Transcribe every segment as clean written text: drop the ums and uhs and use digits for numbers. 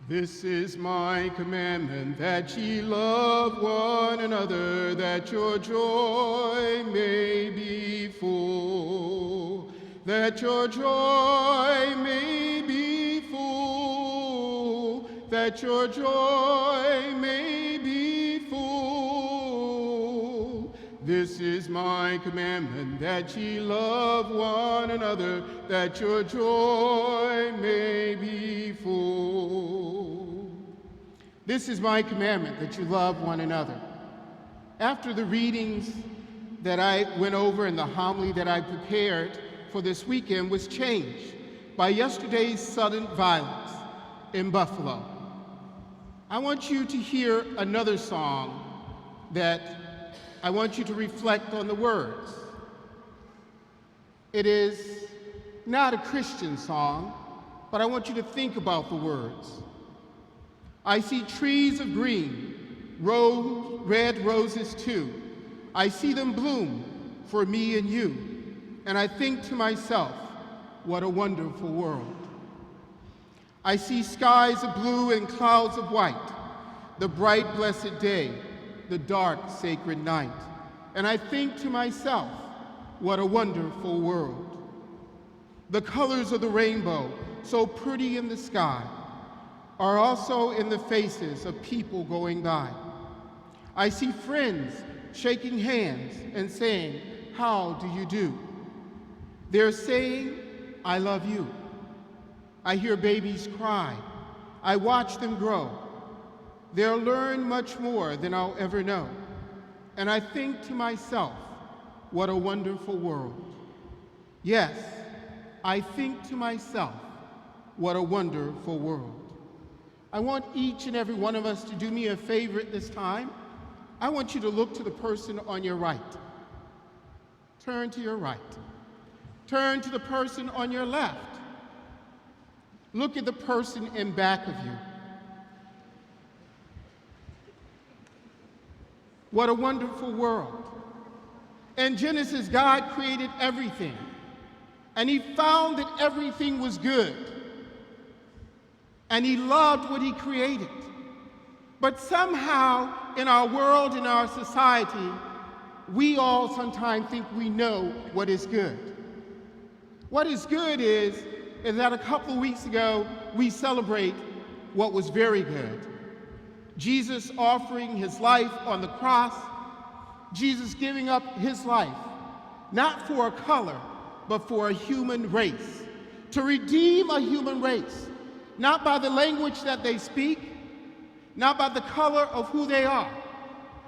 This is my commandment, that ye love one another, that your joy may be full. That your joy may be full. That your joy may be full. This is my commandment, that ye love one another, that your joy may be full. This is my commandment, that you love one another. After the readings that I went over and the homily that I prepared for this weekend was changed by yesterday's sudden violence in Buffalo, I want you to hear another song that I want you to reflect on the words. It is not a Christian song, but I want you to think about the words. I see trees of green, red roses too. I see them bloom for me and you, and I think to myself, what a wonderful world. I see skies of blue and clouds of white, the bright blessed day, the dark sacred night, and I think to myself, what a wonderful world. The colors of the rainbow, so pretty in the sky, are also in the faces of people going by. I see friends shaking hands and saying, how do you do? They're saying, I love you. I hear babies cry. I watch them grow. They'll learn much more than I'll ever know. And I think to myself, what a wonderful world. Yes, I think to myself, what a wonderful world. I want each and every one of us to do me a favor at this time. I want you to look to the person on your right. Turn to your right. Turn to the person on your left. Look at the person in back of you. What a wonderful world. In Genesis, God created everything, and he found that everything was good. And he loved what he created. But somehow in our world, in our society, we all sometimes think we know what is good. What is good is that a couple of weeks ago, we celebrate what was very good. Jesus offering his life on the cross, Jesus giving up his life, not for a color, but for a human race, to redeem a human race. Not by the language that they speak, not by the color of who they are,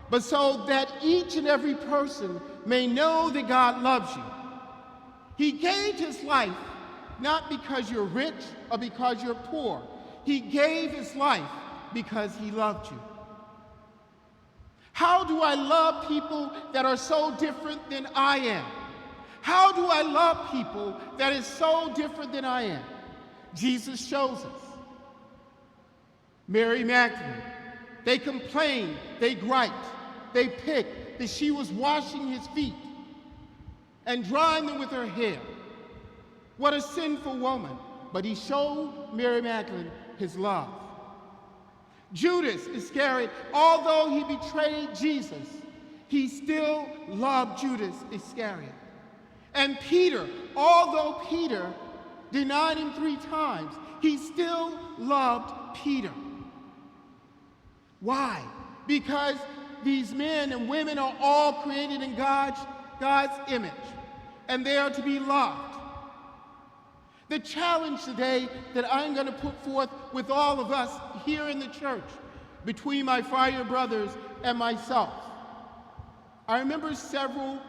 but so that each and every person may know that God loves you. He gave his life not because you're rich or because you're poor. He gave his life because he loved you. How do I love people that are so different than I am? How do I love people that is so different than I am? Jesus shows us. Mary Magdalene, they complained, they griped, they picked that she was washing his feet and drying them with her hair. What a sinful woman. But he showed Mary Magdalene his love. Judas Iscariot, although he betrayed Jesus, he still loved Judas Iscariot. And Peter, although Peter denied him 3 times, he still loved Peter. Why? Because these men and women are all created in God's image, and they are to be loved. The challenge today that I'm going to put forth with all of us here in the church, between my friar brothers and myself. I remember several,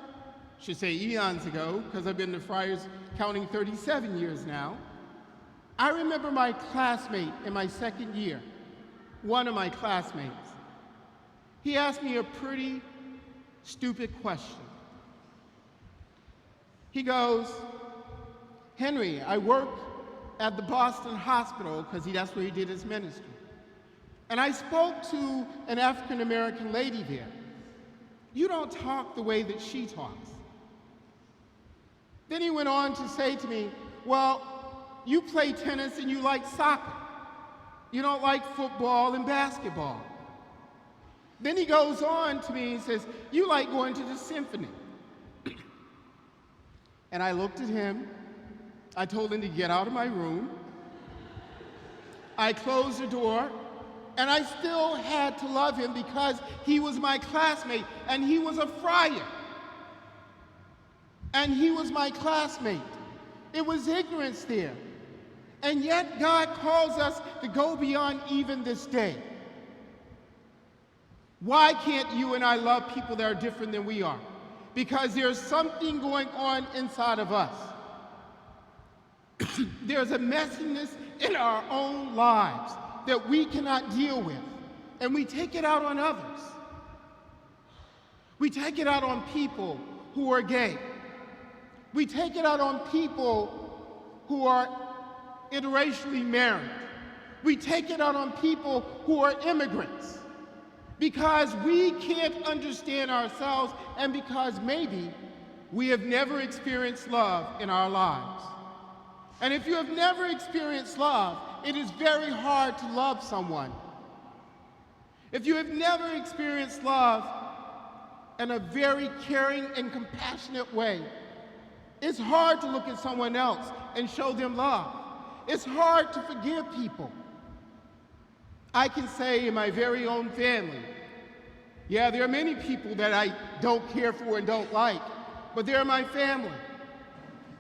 eons ago, because I've been the friars counting 37 years now, I remember my classmate in my second year, one of my classmates. He asked me a pretty stupid question. He goes, Henry, I work at the Boston hospital, because that's where he did his ministry. And I spoke to an African-American lady there. You don't talk the way that she talks. Then he went on to say to me, well, you play tennis and you like soccer. You don't like football and basketball. Then he goes on to me and says, you like going to the symphony. And I looked at him. I told him to get out of my room. I closed the door, and I still had to love him because he was my classmate, and he was a friar. And he was my classmate. It was ignorance there. And yet God calls us to go beyond even this day. Why can't you and I love people that are different than we are? Because there's something going on inside of us. There's a messiness in our own lives that we cannot deal with, and we take it out on others. We take it out on people who are gay. We take it out on people who are interracially married. We take it out on people who are immigrants because we can't understand ourselves and because maybe we have never experienced love in our lives. And if you have never experienced love, it is very hard to love someone. If you have never experienced love in a very caring and compassionate way, it's hard to look at someone else and show them love. It's hard to forgive people. I can say in my very own family, yeah, there are many people that I don't care for and don't like, but they're my family.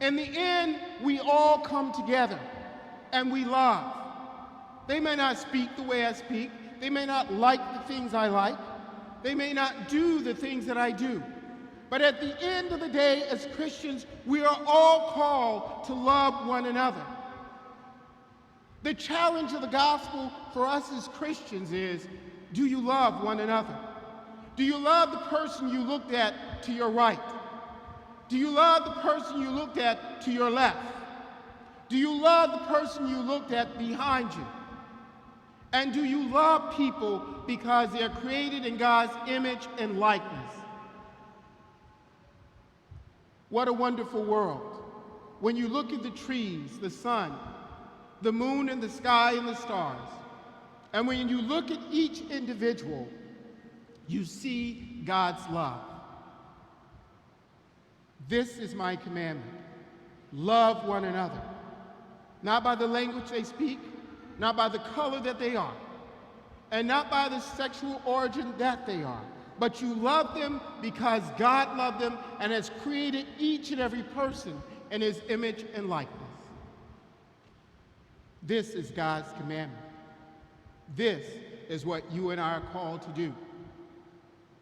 In the end, we all come together and we love. They may not speak the way I speak. They may not like the things I like. They may not do the things that I do. But at the end of the day, as Christians, we are all called to love one another. The challenge of the gospel for us as Christians is, do you love one another? Do you love the person you looked at to your right? Do you love the person you looked at to your left? Do you love the person you looked at behind you? And do you love people because they are created in God's image and likeness? What a wonderful world. When you look at the trees, the sun, the moon and the sky and the stars, and when you look at each individual, you see God's love. This is my commandment. Love one another. Not by the language they speak, not by the color that they are, and not by the sexual origin that they are, but you love them because God loved them and has created each and every person in his image and likeness. This is God's commandment. This is what you and I are called to do.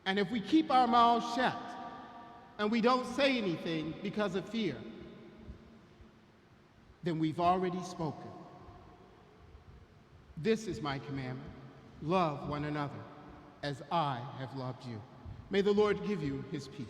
And if we keep our mouths shut and we don't say anything because of fear, then we've already spoken. This is my commandment. Love one another as I have loved you. May the Lord give you his peace.